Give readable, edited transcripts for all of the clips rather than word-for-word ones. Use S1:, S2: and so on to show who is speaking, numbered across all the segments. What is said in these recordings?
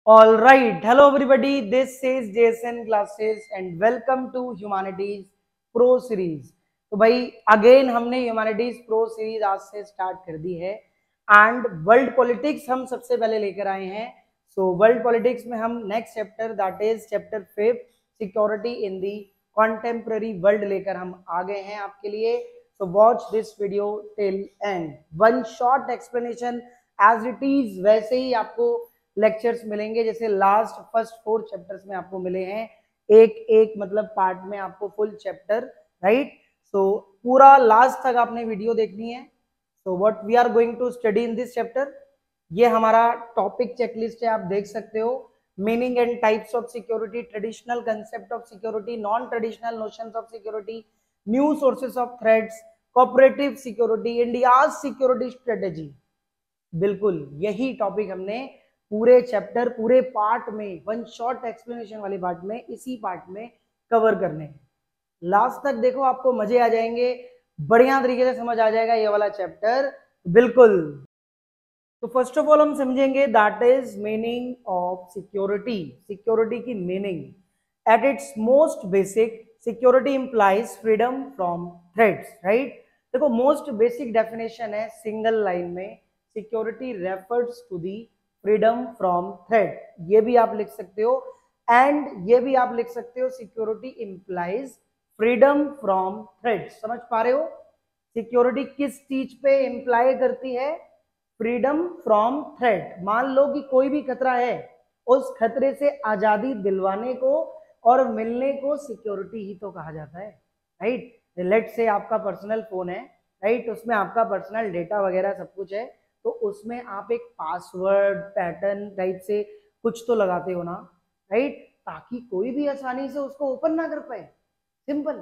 S1: All right, hello everybody. This is JSN Classes and welcome to Humanities Pro Series. तो भाई again हमने Humanities Pro Series आज से start कर दी है एंड वर्ल्ड पॉलिटिक्स हम सबसे पहले लेकर आए हैं. सो वर्ल्ड पॉलिटिक्स में हम next chapter that is chapter 5 security in the contemporary world लेकर हम आ गए हैं आपके लिए. So watch this video till end. One short explanation as it is वैसे ही आपको लेक्चर्स मिलेंगे जैसे लास्ट फर्स्ट 4 चैप्टर्स में आपको मिले हैं. एक एक मतलब पार्ट में आपको फुल चैप्टर, राइट. सो पूरा लास्ट तक आपने वीडियो देखनी है. So what we are going to study in this chapter, ये हमारा टॉपिक चेकलिस्ट है, आप देख सकते हो. Meaning and types of security, traditional concept of security, non traditional notions of security, new sources of threats, cooperative security, India's security strategy. बिल्कुल यही topic हमने पूरे चैप्टर पूरे पार्ट में वन शॉर्ट एक्सप्लेनेशन वाले पार्ट में इसी पार्ट में कवर करने हैं. लास्ट तक देखो, आपको मजे आ जाएंगे, बढ़िया तरीके से समझ आ जाएगा ये वाला चैप्टर. बिल्कुल. तो फर्स्ट ऑफ ऑल हम समझेंगे that is meaning of security. Security की meaning at its most basic, security implies freedom from threats, right. देखो मोस्ट बेसिक डेफिनेशन है सिंगल लाइन में, security refers to the freedom from threat. ये भी आप लिख सकते हो एंड ये भी आप लिख सकते हो, security implies freedom from threat. समझ पा रहे हो? सिक्योरिटी किस चीज पे इंप्लाई करती है? Freedom from threat. मान लो कि कोई भी खतरा है, उस खतरे से आजादी दिलवाने को और मिलने को सिक्योरिटी ही तो कहा जाता है, राइट. लेट से आपका पर्सनल फोन है, राइट, उसमें आपका पर्सनल डेटा वगैरह सब कुछ है, तो उसमें आप एक पासवर्ड पैटर्न टाइप से कुछ तो लगाते हो ना, राइट, ताकि कोई भी आसानी से उसको ओपन ना कर पाए. Simple,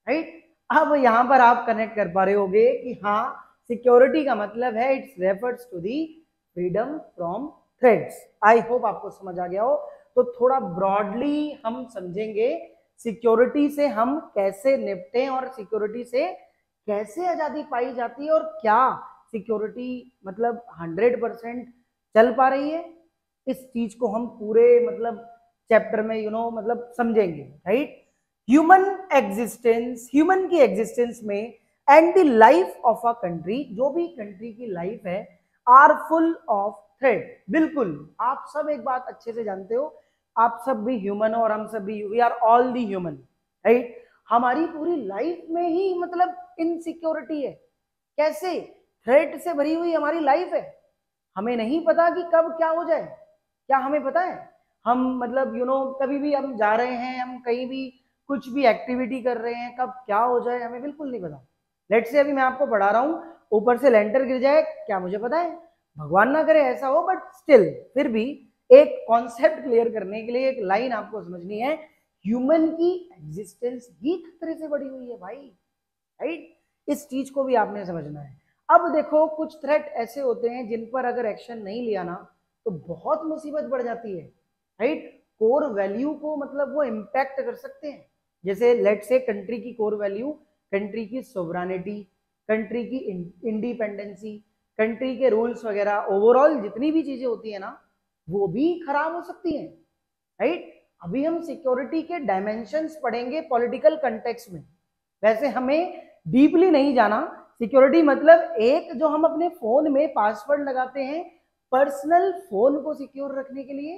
S1: right. अब यहां पर आप कनेक्ट कर पा रहे होगे कि हाँ, सिक्योरिटी का मतलब है it's refers to the freedom from threats. I hope आपको समझ आ गया हो. तो थोड़ा ब्रॉडली हम समझेंगे सिक्योरिटी से हम कैसे निपटें और सिक्योरिटी से कैसे आजादी पाई जाती है और क्या सिक्योरिटी मतलब 100% चल पा रही है. इस चीज को हम पूरे मतलब चैप्टर में मतलब समझेंगे, राइट. ह्यूमन एग्जिस्टेंस, ह्यूमन की एग्जिस्टेंस में and the life of a country, जो भी कंट्री की लाइफ है, आर फुल ऑफ थ्रेट. बिल्कुल आप सब एक बात अच्छे से जानते हो, आप सब भी ह्यूमन हो और हम सब भी, we are all the human, right. हमारी पूरी लाइफ में ही मतलब इनसिक्योरिटी है. कैसे? थ्रेट से भरी हुई हमारी लाइफ है. हमें नहीं पता कि कब क्या हो जाए. क्या हमें पता है? हम मतलब कभी भी हम जा रहे हैं, हम कहीं भी कुछ भी एक्टिविटी कर रहे हैं, कब क्या हो जाए हमें बिल्कुल नहीं पता. लेट से अभी मैं आपको पढ़ा रहा हूँ, ऊपर से लेंटर गिर जाए, क्या मुझे पता है? भगवान ना करे ऐसा हो, बट स्टिल फिर भी एक कॉन्सेप्ट क्लियर करने के लिए एक लाइन आपको समझनी है. ह्यूमन की एग्जिस्टेंस ही खतरे से बढ़ी हुई है भाई, राइट. इस चीज को भी आपने समझना है. अब देखो, कुछ थ्रेट ऐसे होते हैं जिन पर अगर एक्शन नहीं लिया ना तो बहुत मुसीबत बढ़ जाती है, राइट. कोर वैल्यू को मतलब वो इम्पैक्ट कर सकते हैं. जैसे लेट से कंट्री की कोर वैल्यू, कंट्री की सोवरेनिटी, कंट्री की इंडिपेंडेंसी, कंट्री के रूल्स वगैरह, ओवरऑल जितनी भी चीजें होती है ना, वो भी खराब हो सकती हैं, राइट. अभी हम सिक्योरिटी के डायमेंशंस पढ़ेंगे पॉलिटिकल कंटेक्स्ट में. वैसे हमें डीपली नहीं जाना. सिक्योरिटी मतलब एक जो हम अपने फोन में पासवर्ड लगाते हैं पर्सनल फोन को सिक्योर रखने के लिए,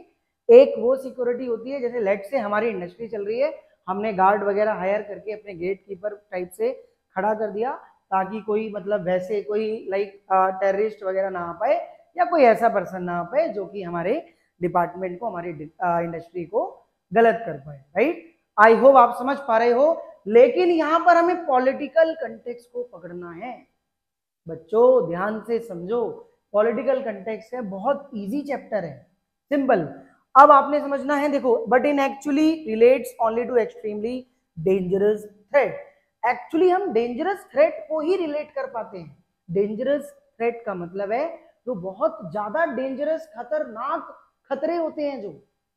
S1: एक वो सिक्योरिटी होती है. जैसे लेट से हमारी इंडस्ट्री चल रही है, हमने गार्ड वगैरह हायर करके अपने गेट कीपर टाइप से खड़ा कर दिया ताकि कोई मतलब वैसे कोई लाइक टेररिस्ट वगैरह ना आ पाए या कोई ऐसा पर्सन ना आ पाए जो कि हमारे डिपार्टमेंट को, हमारी इंडस्ट्री को गलत कर पाए, राइट. आई होप आप समझ पा रहे हो. लेकिन यहां पर हमें पॉलिटिकल कंटेक्स्ट को पकड़ना है. बच्चों ध्यान से समझो, पॉलिटिकल कंटेक्स्ट है, बहुत इजी चैप्टर है, सिंपल. अब आपने समझना है, देखो, but in actually relates only to extremely dangerous threat. Actually हम डेंजरस थ्रेट को ही रिलेट कर पाते हैं. डेंजरस थ्रेट का मतलब है जो बहुत ज्यादा डेंजरस खतरनाक खतरे होते हैं जो,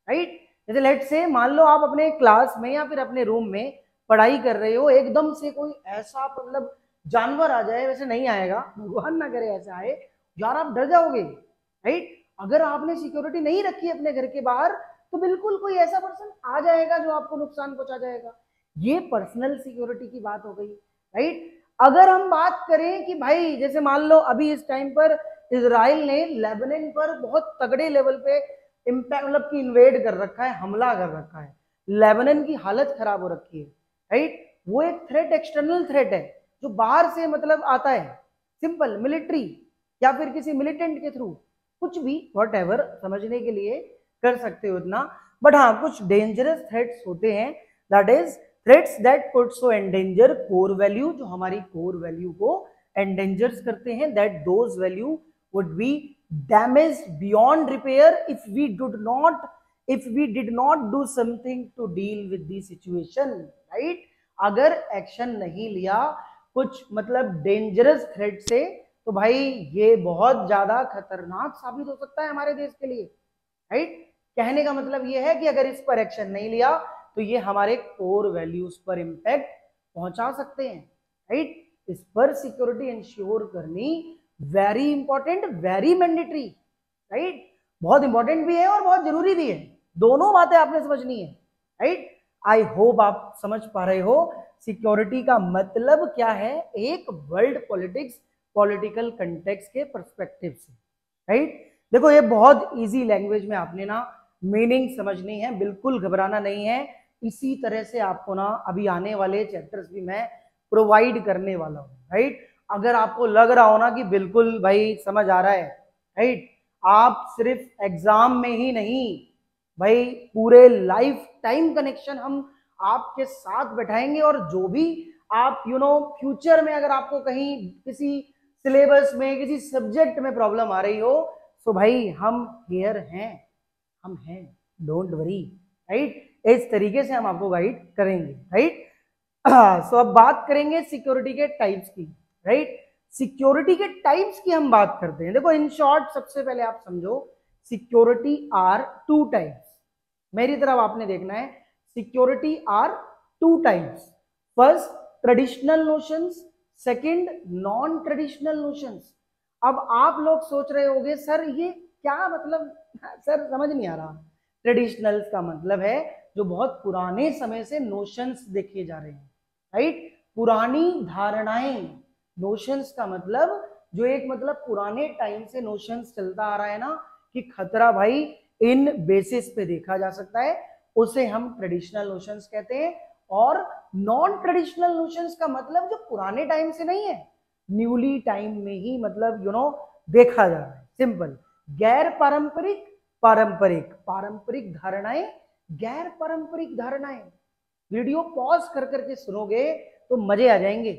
S1: राइट. जैसे लेट से मान लो आप अपने क्लास में या फिर अपने रूम में पढ़ाई कर रहे हो, एकदम से कोई ऐसा मतलब जानवर आ जाए, वैसे नहीं आएगा, भगवान ना करे ऐसा आए, यार आप डर जाओगे, राइट. अगर आपने सिक्योरिटी नहीं रखी अपने घर के बाहर तो बिल्कुल कोई ऐसा पर्सन आ जाएगा जो आपको नुकसान पहुंचा जाएगा। ये पर्सनल सिक्योरिटी की बात हो गई, राइट। अगर हम बात करें कि भाई जैसे मान लो अभी इस टाइम पर इजराइल ने लेबनान पर बहुत तगड़े लेवल पे इम्पैक्ट मतलब कि इन्वेड कर रखा है, हमला कर रखा है, लेबनान की हालत खराब हो रखी है, राइट। वो एक थ्रेट, एक्सटर्नल थ्रेट है जो बाहर से मतलब आता है, सिंपल मिलिट्री या फिर किसी मिलिटेंट के थ्रू, कुछ भी व्हाटएवर समझने के लिए कर सकते हो इतना। बट हाँ, कुछ डेंजरस थ्रेट्स होते हैं, that is threats that could so endanger core value, जो हमारी कोर वैल्यू को एंडेंजर्स करते हैं, that those value would be damaged beyond repair if we did not do something to deal with the situation, right। अगर action नहीं लिया कुछ मतलब डेंजरस थ्रेट से तो भाई ये बहुत ज्यादा खतरनाक साबित हो सकता है हमारे देश के लिए, राइट। कहने का मतलब ये है कि अगर इस पर एक्शन नहीं लिया तो ये हमारे कोर वैल्यूज पर इंपैक्ट पहुंचा सकते हैं, राइट। इस पर सिक्योरिटी इंश्योर करनी very important, very mandatory, right. बहुत इंपॉर्टेंट भी है और बहुत जरूरी भी है, दोनों बातें आपने समझनी है, राइट। आई होप आप समझ पा रहे हो सिक्योरिटी का मतलब क्या है एक वर्ल्ड पॉलिटिक्स, पॉलिटिकल कंटेक्स्ट के पर्सपेक्टिव से, राइट। देखो ये बहुत इजी लैंग्वेज में आपने ना मीनिंग समझनी है, बिल्कुल घबराना नहीं है। इसी तरह से आपको ना अभी आने वाले चैप्टर्स भी मैं प्रोवाइड करने वाला हूँ, राइट। अगर आपको लग रहा हो ना कि बिल्कुल भाई समझ आ रहा है, राइट, आप सिर्फ एग्जाम में ही नहीं भाई पूरे लाइफ टाइम कनेक्शन हम आपके साथ बैठाएंगे, और जो भी आप फ्यूचर में अगर आपको कहीं किसी सिलेबस में किसी सब्जेक्ट में प्रॉब्लम आ रही हो तो भाई हम हियर हैं, हम हैं, डोंट वरी, राइट। इस तरीके से हम आपको गाइड करेंगे, राइट। सो अब बात करेंगे सिक्योरिटी के टाइप्स की, राइट। सिक्योरिटी के टाइप्स की हम बात करते हैं। देखो इन शॉर्ट सबसे पहले आप समझो सिक्योरिटी आर टू टाइप्स, मेरी तरफ आपने देखना है। Security are two types, first traditional notions, second non traditional notions. अब आप लोग सोच रहे होंगे सर ये क्या मतलब, सर समझ नहीं आ रहा। ट्रेडिशनल का मतलब है जो बहुत पुराने समय से नोशंस देखे जा रहे हैं, राइट, पुरानी धारणाएं। नोशंस का मतलब जो एक मतलब पुराने टाइम से नोशंस चलता आ रहा है ना कि खतरा भाई इन बेसिस पे देखा जा सकता है, उसे हम ट्रेडिशनल नोशंस कहते हैं। और नॉन ट्रेडिशनल नोशंस का मतलब जो पुराने टाइम से नहीं है, न्यूली टाइम में ही मतलब देखा जा रहा है, सिंपल। गैर पारंपरिक, पारंपरिक, पारंपरिक धारणाएं, गैर पारंपरिक धारणाएं। वीडियो पॉज कर करके सुनोगे तो मजे आ जाएंगे,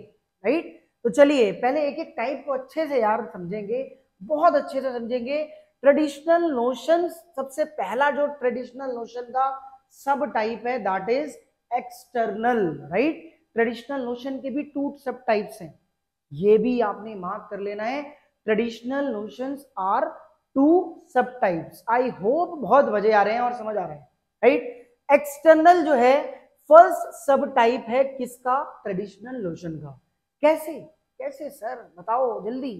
S1: राइट। तो चलिए पहले एक एक टाइप को अच्छे से यार समझेंगे, बहुत अच्छे से समझेंगे। ट्रेडिशनल नोशंस, सबसे पहला जो ट्रेडिशनल नोशन का सब टाइप है that is external, right. Traditional notion के भी टू सब टाइप्स हैं, ये भी आपने मार्क कर लेना है। ट्रेडिशनल नोशंस आर टू सब टाइप्स। आई होप बहुत मजे आ रहे हैं और समझ आ रहे हैं, राइट। एक्सटर्नल जो है फर्स्ट सब टाइप है किसका, ट्रेडिशनल नोशन का। कैसे कैसे सर बताओ जल्दी।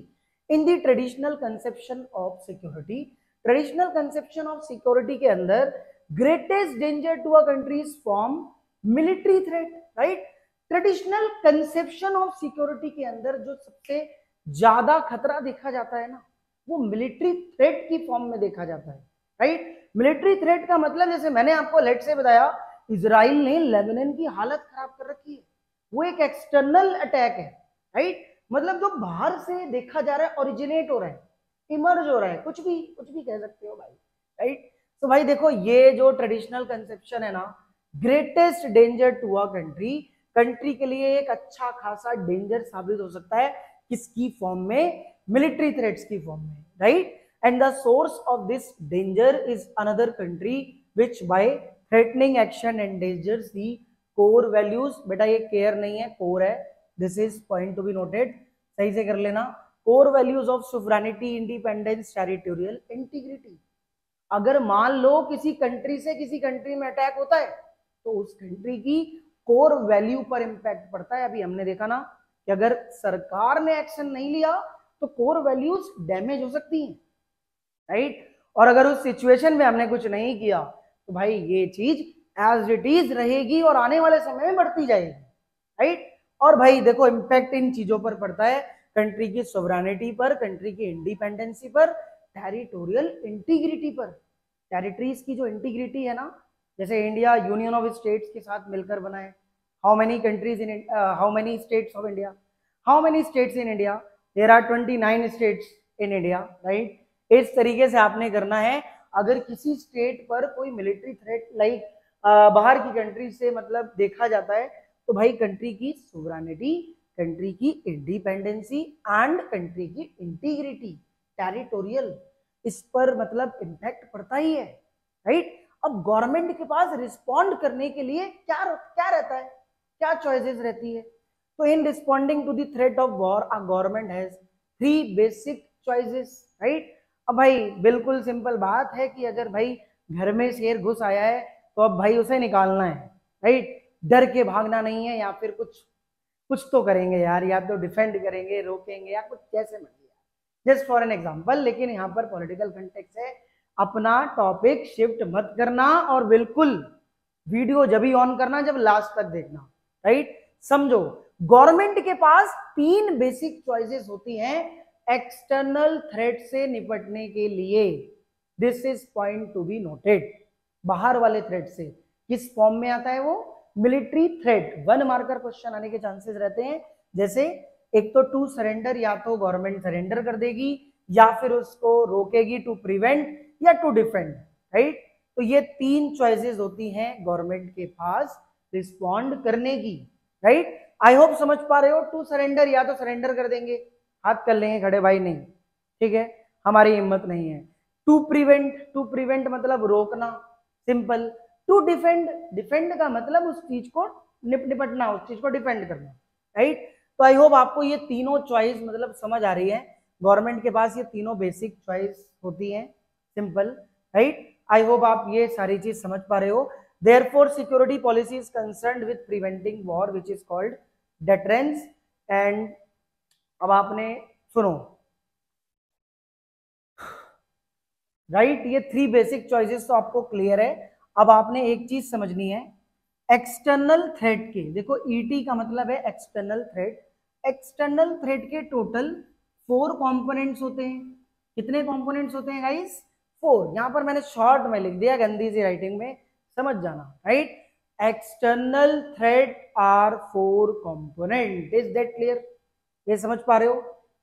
S1: In the traditional conception of security, traditional conception of security के अंदर greatest danger to a country is from military threat, right. Traditional conception of security के अंदर जो सबसे ज्यादा खतरा देखा जाता है ना वो मिलिट्री थ्रेट की फॉर्म में देखा जाता है, राइट। मिलिट्री थ्रेट का मतलब जैसे मैंने आपको लेट से बताया इजराइल ने लेबनान की हालत खराब कर रखी है, वो एक एक्सटर्नल अटैक है, राइट। मतलब जो बाहर से देखा जा रहा है, ओरिजिनेट हो रहा है, इमर्ज हो रहा है, कुछ भी कह सकते हो भाई, राइट। तो भाई देखो ये जो ट्रेडिशनल कंसेप्शन है ना, greatest danger to a country, country के लिए एक अच्छा खासा डेंजर साबित हो सकता है, किसकी फॉर्म में, मिलिट्री थ्रेट्स की फॉर्म में, right. And the source of this danger is another country which by threatening action endangers the core values. बेटा ये केयर नहीं है, कोर है, this is point to be noted, सही से कर लेना। Core values of sovereignty, independence, territorial integrity. अगर मान लो किसी कंट्री से किसी कंट्री में अटैक होता है तो उस कंट्री की कोर वैल्यू पर इंपैक्ट पड़ता है। अभी हमने देखा ना कि अगर सरकार ने एक्शन नहीं लिया तो कोर वैल्यूज डैमेज हो सकती हैं, राइट। और अगर उस सिचुएशन में हमने कुछ नहीं किया तो भाई ये चीज एज इट इज रहेगी और आने वाले समय में बढ़ती जाएगी, राइट। और भाई देखो इम्पैक्ट इन चीजों पर पड़ता है, कंट्री की सोवरेनिटी पर, कंट्री की इंडिपेंडेंसी पर, टेरिटोरियल इंटीग्रिटी पर। टेरिटरीज की जो इंटीग्रिटी है ना, जैसे इंडिया यूनियन ऑफ स्टेट्स के साथ मिलकर बना है। How many countries in how many states of India, how many states in India, there are 29 states in India, right. इस तरीके से आपने करना है। अगर किसी स्टेट पर कोई मिलिट्री थ्रेट लाइक बाहर की कंट्री से मतलब देखा जाता है तो भाई कंट्री की सोवरेनिटी, कंट्री की इंडिपेंडेंसी एंड कंट्री की इंटीग्रिटी, टेरिटोरियल, इस पर मतलब इम्पैक्ट पड़ता ही है, राइट। अब गवर्नमेंट के पास रिस्पॉन्ड करने के लिए क्या क्या रहता है, क्या चॉइसेस रहती है? तो in responding to the threat of war a government has 3 basic choices, right. अब भाई बिल्कुल सिंपल बात है कि अगर भाई घर में शेर घुस आया है तो अब भाई उसे निकालना है, राइट। डर के भागना नहीं है, या फिर कुछ तो करेंगे यार, या तो डिफेंड करेंगे, रोकेंगे, या कुछ जैसे मर्जी, जस्ट फॉर एन एग्जांपल। लेकिन यहाँ पर पॉलिटिकल कंटेक्स्ट है, अपना टॉपिक शिफ्ट मत करना और बिल्कुल वीडियो जब ही ऑन करना जब लास्ट तक देखना, राइट। समझो गवर्नमेंट के पास 3 बेसिक चॉइसेस होती हैं एक्सटर्नल थ्रेट से निपटने के लिए। This is point to be noted. बाहर वाले थ्रेट से किस फॉर्म में आता है वो? Military threat. 1 मार्कर क्वेश्चन आने के चांसेस रहते हैं। जैसे एक तो टू सरेंडर, या तो गवर्नमेंट सरेंडर कर देगी या फिर उसको रोकेगी, टू प्रिवेंट या टू डिफेंड, राइट। तो ये 3 चॉइसेस होती हैं गवर्नमेंट के पास रिस्पॉन्ड करने की, राइट। आई होप समझ पा रहे हो। टू सरेंडर, या तो सरेंडर कर देंगे, हाथ कर लेंगे खड़े, भाई नहीं, ठीक है, हमारी हिम्मत नहीं है। टू प्रिवेंट, टू प्रिवेंट मतलब रोकना, सिंपल। टू डिफेंड, डिफेंड का मतलब उस चीज को निपटना, उस चीज को डिफेंड करना, राइट। तो आई होप आपको ये तीनों चॉइस मतलब समझ आ रही है। गवर्नमेंट के पास ये तीनों बेसिक चॉइस होती है, सिंपल, राइट। आई होप आप ये सारी चीज समझ पा रहे हो। Therefore, security policy is concerned with preventing war, which is called deterrence. And अब आपने सुनो, राइट, ये 3 बेसिक चॉइसेस तो आपको क्लियर है। अब आपने एक चीज समझनी है, एक्सटर्नल थ्रेट के, देखो ईटी का मतलब है एक्सटर्नल थ्रेट। एक्सटर्नल थ्रेट के टोटल 4 कंपोनेंट्स होते हैं। कितने कंपोनेंट्स होते हैं गाइस? 4। यहां पर मैंने शॉर्ट में लिख दिया, गंदी सी राइटिंग में, समझ जाना, right. External threat are 4 component. Is that clear? ये समझ पा रहे हो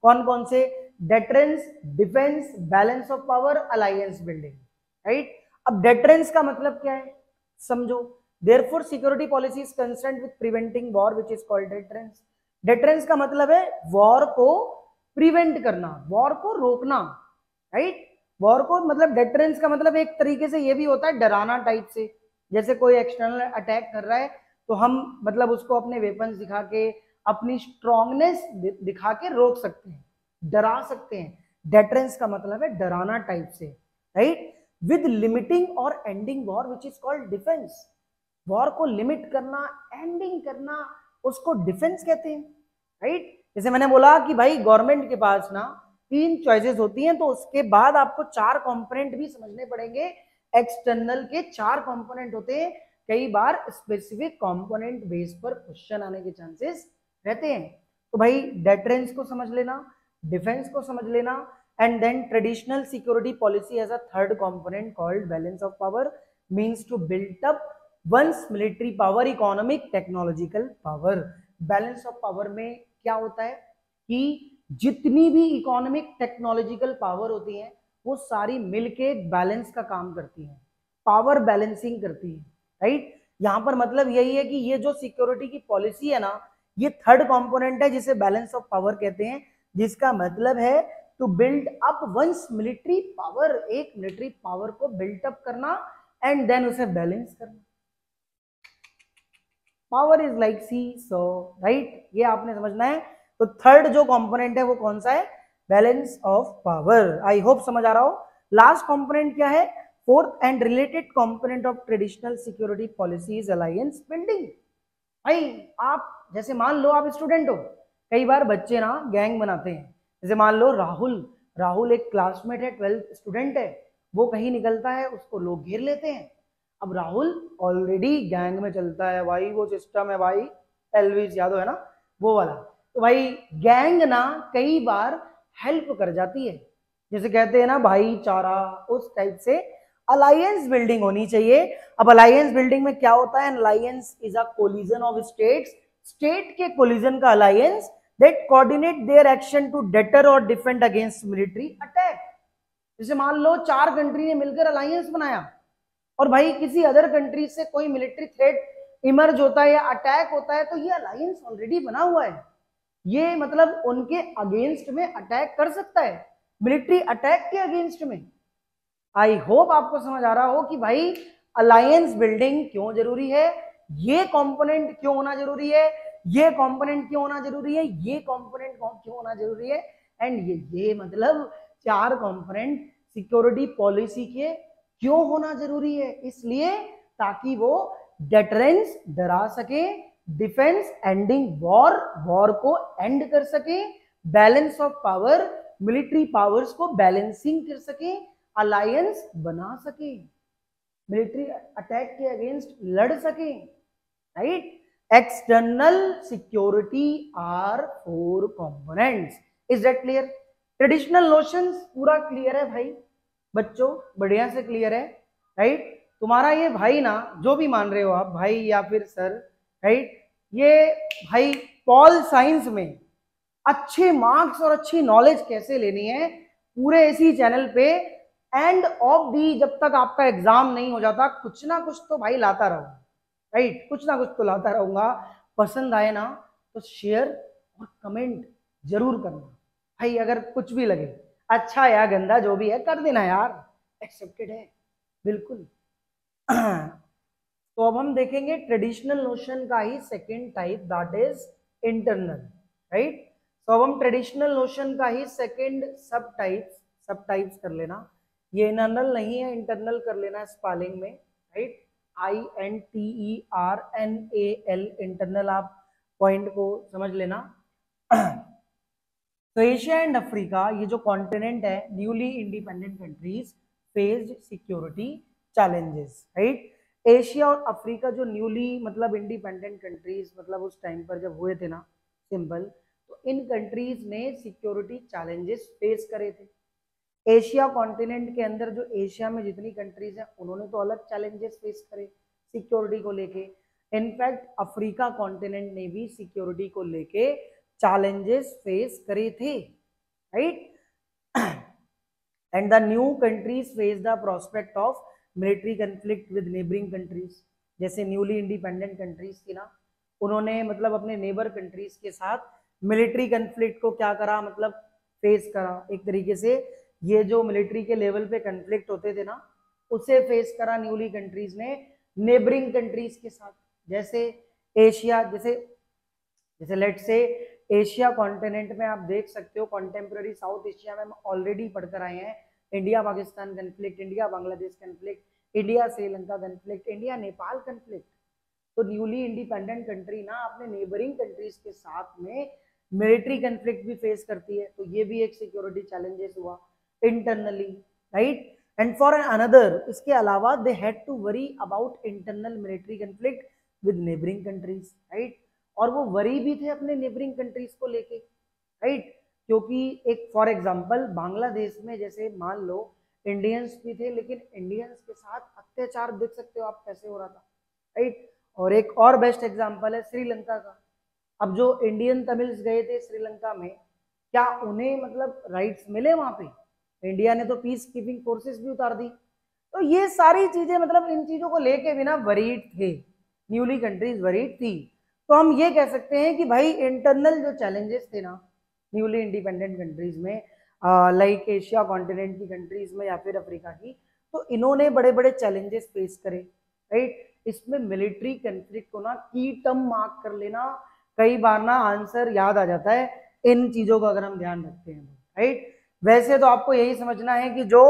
S1: कौन कौन से? Deterrence, defence, balance of power, alliance building, right. अब डेटरेंस का मतलब क्या है समझो। Therefore, security policy is concerned with preventing war, which is called deterrence. Deterrence का मतलब है वॉर को प्रिवेंट करना, वॉर को रोकना, राइट। वॉर को मतलब डेटरेंस का मतलब एक तरीके से ये भी होता है डराना टाइप से। जैसे कोई एक्सटर्नल अटैक कर रहा है तो हम मतलब उसको अपने वेपन्स दिखा के, अपनी स्ट्रॉन्गनेस दिखा के रोक सकते हैं, डरा सकते हैं। डेटरेंस का मतलब है डराना टाइप से, राइट। विद लिमिटिंग और ending war, which is called defence. War को लिमिट करना, एंडिंग करना, उसको डिफेंस कहते हैं, राइट। जैसे मैंने बोला कि भाई गवर्नमेंट के पास ना 3 चॉइसेस होती हैं, तो उसके बाद आपको 4 कंपोनेंट भी समझने पड़ेंगे। एक्सटर्नल के 4 कंपोनेंट होते हैं। कई बार स्पेसिफिक कंपोनेंट बेस पर क्वेश्चन आने के चांसेस रहते हैं। तो भाई डेटरेंस को समझ लेना, डिफेंस को समझ लेना, and then traditional security policy as a third component called balance of power, means to build up once military power, economic, technological power. Balance of power में क्या होता है कि जितनी भी इकोनॉमिक, टेक्नोलॉजिकल पावर होती है वो सारी मिलके बैलेंस का काम करती है, पावर बैलेंसिंग करती है, राइट। यहां पर मतलब यही है कि ये जो सिक्योरिटी की पॉलिसी है ना, ये थर्ड कंपोनेंट है जिसे बैलेंस ऑफ पावर कहते हैं, जिसका मतलब है to build up once military power, एक मिलिट्री पावर को बिल्ट अप करना एंड देन उसे बैलेंस करना। Power is like seesaw, right, ये आपने समझना है। तो थर्ड जो कंपोनेंट है वो कौन सा है? Balance of power. I hope समझ आ रहा हो। लास्ट कंपोनेंट क्या है? Fourth and related component of traditional security policy is alliance building. भाई आप जैसे मान लो आप स्टूडेंट हो, कई बार बच्चे ना गैंग बनाते हैं। जैसे मान लो राहुल एक क्लासमेट है, 12th स्टूडेंट है, वो कहीं निकलता है, उसको लोग घेर लेते हैं। अब राहुल ऑलरेडी गैंग में चलता है भाई, वो सिस्टम है भाई, एलविस यादव है ना वो वाला। तो भाई गैंग ना कई बार हेल्प कर जाती है, जैसे कहते हैं ना भाईचारा, उस टाइप से अलायंस बिल्डिंग होनी चाहिए। अब अलायंस बिल्डिंग में क्या होता है, alliance is a collision of states, state के कोलिजन का alliance that coordinate their action to deter और डिफेंड अगेंस्ट मिलिट्री अटैक। जैसे मान लो 4 कंट्री ने मिलकर अलायंस बनाया और भाई किसी अदर कंट्री से कोई मिलिट्री थ्रेट इमर्ज होता है या अटैक होता है, तो ये अलायंस ऑलरेडी बना हुआ है, ये मतलब उनके अगेंस्ट में अटैक कर सकता है, मिलिट्री अटैक के अगेंस्ट में। आई होप आपको समझ आ रहा हो कि भाई अलायंस बिल्डिंग क्यों जरूरी है, ये कंपोनेंट क्यों होना जरूरी है, ये कंपोनेंट क्यों होना जरूरी है, ये कंपोनेंट क्यों होना जरूरी है, एंड ये मतलब 4 कंपोनेंट सिक्योरिटी पॉलिसी के क्यों होना जरूरी है, इसलिए ताकि वो डेटरेंस डरा सके, डिफेंस एंडिंग वॉर, वॉर को एंड कर सके, balance of power, military powers को बैलेंसिंग कर सके, अलायंस बना सके, मिलिट्री अटैक के अगेंस्ट लड़ सके, right. External security are 4 components, is that clear? Traditional notions पूरा क्लियर है भाई बच्चों, बढ़िया से क्लियर है, राइट। तुम्हारा ये भाई ना, जो भी मान रहे हो आप भाई या फिर सर, राइट, ये भाई पॉल साइंस में अच्छे मार्क्स और अच्छी नॉलेज कैसे लेनी है पूरे इसी चैनल पे एंड ऑफ दी, जब तक आपका एग्जाम नहीं हो जाता कुछ ना कुछ तो भाई लाता रहूंगा, राइट, कुछ ना कुछ तो लाता रहूंगा। पसंद आए ना तो शेयर और कमेंट जरूर करना भाई, अगर कुछ भी लगे अच्छा या गंदा जो भी है कर देना यार, एक्सेप्टेड है बिल्कुल। तो अब हम देखेंगे ट्रेडिशनल नोशन का ही second type, that is internal, right. तो अब हम ट्रेडिशनल नोशन का ही सेकेंड सब टाइप्स कर लेना, ये इंटरनल नहीं है, इंटरनल कर लेना स्पेलिंग में, राइट, INTERNAL, इंटरनल, आप पॉइंट को समझ लेना। तो एशिया एंड अफ्रीका, ये जो कॉन्टिनेंट है, newly independent countries faced security challenges, right. Asia और अफ्रीका जो न्यूली मतलब इंडिपेंडेंट कंट्रीज मतलब उस टाइम पर जब हुए थे ना, सिंपल, तो इन कंट्रीज ने सिक्योरिटी चैलेंजेस फेस करे थे। एशिया कॉन्टिनेंट के अंदर जो एशिया में जितनी कंट्रीज हैं उन्होंने तो अलग चैलेंजेस फेस करे सिक्योरिटी को लेके, इनफैक्ट अफ्रीका कॉन्टिनेंट ने भी सिक्योरिटी को लेके चैलेंजेस फेस करे थे, right. And the new countries face the prospect of military conflict with neighbouring countries, जैसे न्यूली इंडिपेंडेंट कंट्रीज थी ना, उन्होंने मतलब अपने नेबर कंट्रीज के साथ मिलिट्री कन्फ्लिक्ट को क्या करा, मतलब फेस करा एक तरीके से, ये जो मिलिट्री के लेवल पे कन्फ्लिक्ट होते थे ना उसे फेस करा न्यूली कंट्रीज ने नेबरिंग कंट्रीज के साथ। जैसे एशिया, जैसे लेट से एशिया कॉन्टिनेंट में आप देख सकते हो कॉन्टेम्प्रेरी साउथ एशिया में हम ऑलरेडी पढ़कर आए हैं, India Pakistan conflict, India Bangladesh conflict, India Sri Lanka conflict, India Nepal conflict. तो न्यूली इंडिपेंडेंट कंट्री ना अपने नेबरिंग कंट्रीज के साथ में मिलिट्री कन्फ्लिक्ट भी फेस करती है, तो ये भी एक सिक्योरिटी चैलेंजेस हुआ internally, right. And for another, इसके अलावा they had to worry about internal military conflict with neighbouring countries, right. और वो वरी भी थे अपने नेबरिंग कंट्रीज को लेके, राइट, क्योंकि एक फॉर एग्जांपल बांग्लादेश में जैसे मान लो इंडियंस भी थे, लेकिन इंडियंस के साथ अत्याचार देख सकते हो आप कैसे हो रहा था, राइट। और एक और बेस्ट एग्जांपल है श्रीलंका का। अब जो इंडियन तमिल्स गए थे श्रीलंका में, क्या उन्हें मतलब राइट्स मिले वहां पे? इंडिया ने तो पीस कीपिंग फोर्सेस भी उतार दी। तो ये सारी चीजें मतलब इन चीजों को लेके भी ना वरीड थे, न्यूली कंट्रीज वरीड थी। तो हम ये कह सकते हैं कि भाई इंटरनल जो चैलेंजेस थे ना न्यूली इंडिपेंडेंट कंट्रीज में, लाइक एशिया कॉन्टिनेंट की कंट्रीज में या फिर अफ्रीका की, तो इन्होंने बड़े बड़े चैलेंजेस फेस करे, राइट। इसमें मिलिट्री कन्फ्लिक्ट को ना की टर्म मार्क कर लेना, कई बार ना आंसर याद आ जाता है इन चीजों का अगर हम ध्यान रखते हैं, राइट। वैसे तो आपको यही समझना है कि जो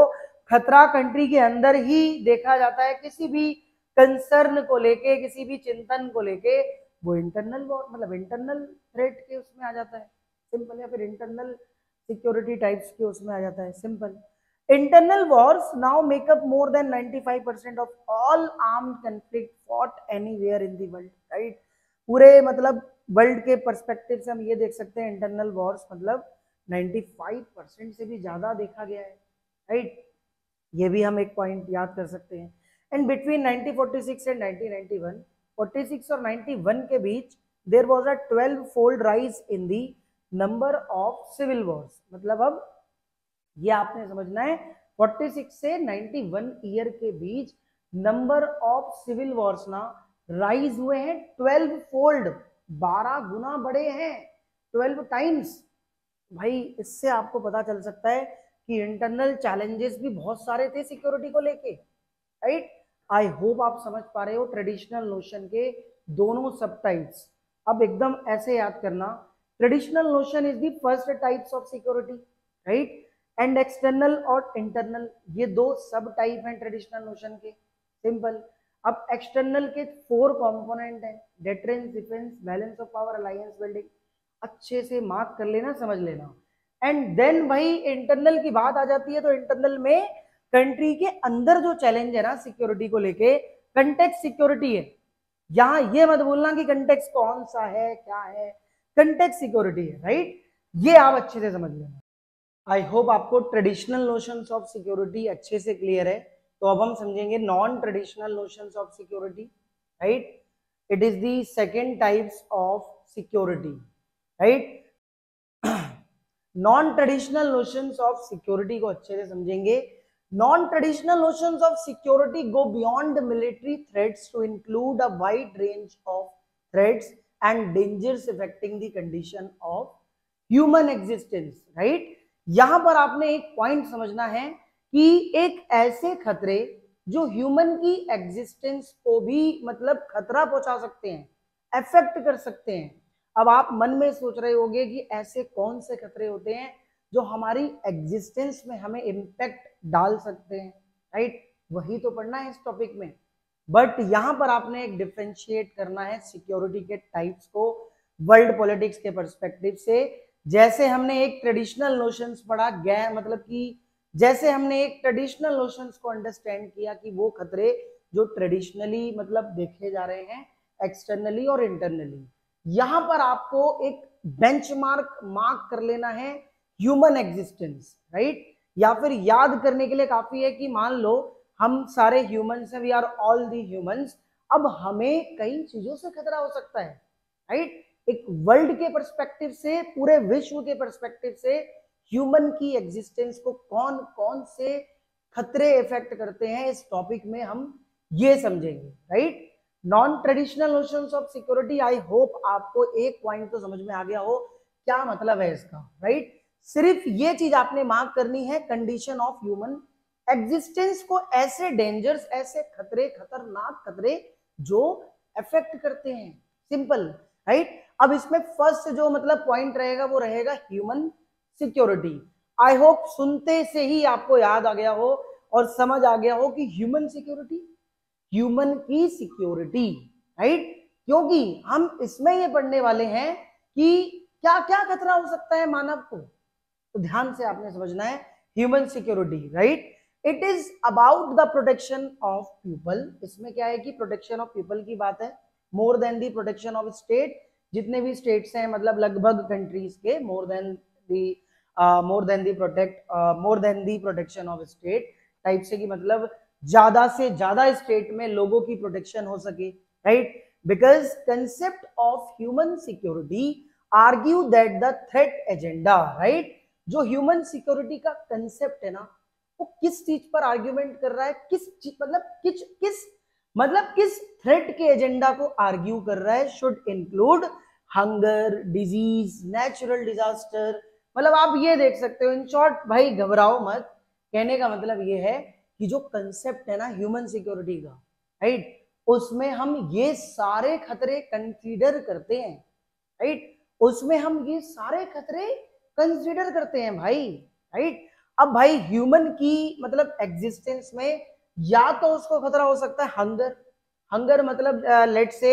S1: खतरा कंट्री के अंदर ही देखा जाता है, किसी भी कंसर्न को लेके, किसी भी चिंतन को लेके, वो इंटरनल मतलब इंटरनल थ्रेट के उसमें आ जाता है, सिंपल, या फिर इंटरनल सिक्योरिटी टाइप्स के उसमें आ जाता है, simple. Internal wars now make up more than 95% of all armed conflict fought anywhere in the world, right? पूरे मतलब वर्ल्ड के पर्सपेक्टिव से हम ये देख सकते हैं इंटरनल वॉर्स मतलब 95% से भी ज्यादा देखा गया है, राइट? ये भी हम एक पॉइंट याद कर सकते हैं। एंड बिटवीन 1946 एंड 1991, 46 और 91 के बीच there was a 12 fold rise in the number of civil wars. मतलब अब ये आपने समझना है 46 से 91 ईयर के बीच नंबर ऑफ सिविल वॉर्स ना राइज हुए हैं 12 फोल्ड, 12 गुना बढ़े हैं, 12 टाइम्स। भाई इससे आपको पता चल सकता है कि इंटरनल चैलेंजेस भी बहुत सारे थे सिक्योरिटी को लेके, राइट? आई होप आप समझ पा रहे हो ट्रेडिशनल नोशन के दोनों सब टाइप्स। अब एकदम ऐसे याद करना, traditional notion is the first types of security, right? And external और इंटरनल ये दो सब टाइप हैं ट्रेडिशनल नोशन के, सिंपल। अब एक्सटर्नल के 4 कंपोनेंट हैं, difference, defence, balance of power, alliance building. अच्छे से मार्क कर लेना, समझ लेना। एंड देन भाई इंटरनल की बात आ जाती है तो इंटरनल में कंट्री के अंदर जो चैलेंज है ना सिक्योरिटी को लेके, कंटेक्स्ट सिक्योरिटी है। यहां ये मत बोलना कि कंटेक्स्ट कौन सा है, क्या है, कंटेक्स्ट सिक्योरिटी है, राइट? ये आप अच्छे से समझ लेना। आई होप आपको ट्रेडिशनल नोशंस ऑफ सिक्योरिटी अच्छे से क्लियर है। तो अब हम समझेंगे non traditional notions of security, right? It is the second types of security, right? Non traditional notions of security को अच्छे से समझेंगे। Non traditional notions of security go beyond military threats to include a wide range of threats and dangers affecting the condition of human existence, right? यहां पर आपने एक point समझना है कि एक ऐसे खतरे जो ह्यूमन की एग्जिस्टेंस को भी मतलब खतरा पहुंचा सकते हैं, अफेक्ट कर सकते हैं। अब आप मन में सोच रहे होंगे कि ऐसे कौन से खतरे होते हैं जो हमारी एग्जिस्टेंस में हमें इम्पैक्ट डाल सकते हैं, राइट? वही तो पढ़ना है इस टॉपिक में। बट यहां पर आपने एक डिफरेंशिएट करना है सिक्योरिटी के टाइप्स को वर्ल्ड पॉलिटिक्स के पर्सपेक्टिव से। जैसे हमने एक ट्रेडिशनल नोशंस पढ़ा गया, मतलब कि जैसे हमने एक ट्रेडिशनल नोशंस को अंडरस्टैंड किया कि वो खतरे जो ट्रेडिशनली मतलब देखे जा रहे हैं एक्सटर्नली और इंटरनली, यहां पर आपको एक बेंचमार्क मार्क कर लेना है ह्यूमन एग्जिस्टेंस, राइट? या फिर याद करने के लिए काफी है कि मान लो हम सारे ह्यूमंस हैं, we are all the humans. अब हमें कई चीजों से खतरा हो सकता है, राइट? एक वर्ल्ड के पर्सपेक्टिव से, पूरे विश्व के पर्सपेक्टिव से ह्यूमन की एग्जिस्टेंस को कौन कौन से खतरे इफेक्ट करते हैं, इस टॉपिक में हम ये समझेंगे, right? Non traditional notions of security, I hope आपको एक पॉइंट तो समझ में आ गया हो क्या मतलब है इसका, राइट? सिर्फ ये चीज आपने मार्क करनी है, कंडीशन ऑफ ह्यूमन एग्जिस्टेंस को ऐसे डेंजर्स, ऐसे खतरे, खतरनाक खतरे जो अफेक्ट करते हैं, सिंपल, राइट? अब इसमें फर्स्ट जो मतलब पॉइंट रहेगा वो रहेगा ह्यूमन सिक्योरिटी। आई होप सुनते से ही आपको याद आ गया हो और समझ आ गया हो कि ह्यूमन सिक्योरिटी, ह्यूमन की सिक्योरिटी, राइट? क्योंकि हम इसमें ये पढ़ने वाले हैं कि क्या क्या खतरा हो सकता है मानव को। तो ध्यान से आपने समझना है human security, right? It is about the protection of people. इसमें क्या है कि प्रोटेक्शन ऑफ पीपल की बात है, more than the protection of state. जितने भी स्टेट्स हैं मतलब लगभग कंट्रीज के, more than the protection of state type से, कि मतलब ज्यादा से ज्यादा स्टेट में लोगों की प्रोटेक्शन हो सके, right? Because concept of human security argue that the threat agenda, right? जो ह्यूमन सिक्योरिटी का कंसेप्ट है ना, वो किस चीज पर आर्ग्यूमेंट कर रहा है, किस थ्रेट के एजेंडा को आर्ग्यू कर रहा है? Should include hunger, disease, natural disaster. मतलब आप ये देख सकते हो, इन शॉर्ट भाई घबराओ मत, कहने का मतलब ये है कि जो कंसेप्ट है ना ह्यूमन सिक्योरिटी का, राइट, उसमें हम ये सारे खतरे कंसीडर करते हैं, राइट? उसमें हम ये सारे खतरे कंसीडर करते हैं भाई, राइट? अब भाई ह्यूमन की मतलब एग्जिस्टेंस में या तो उसको खतरा हो सकता है हंगर, हंगर मतलब लेट से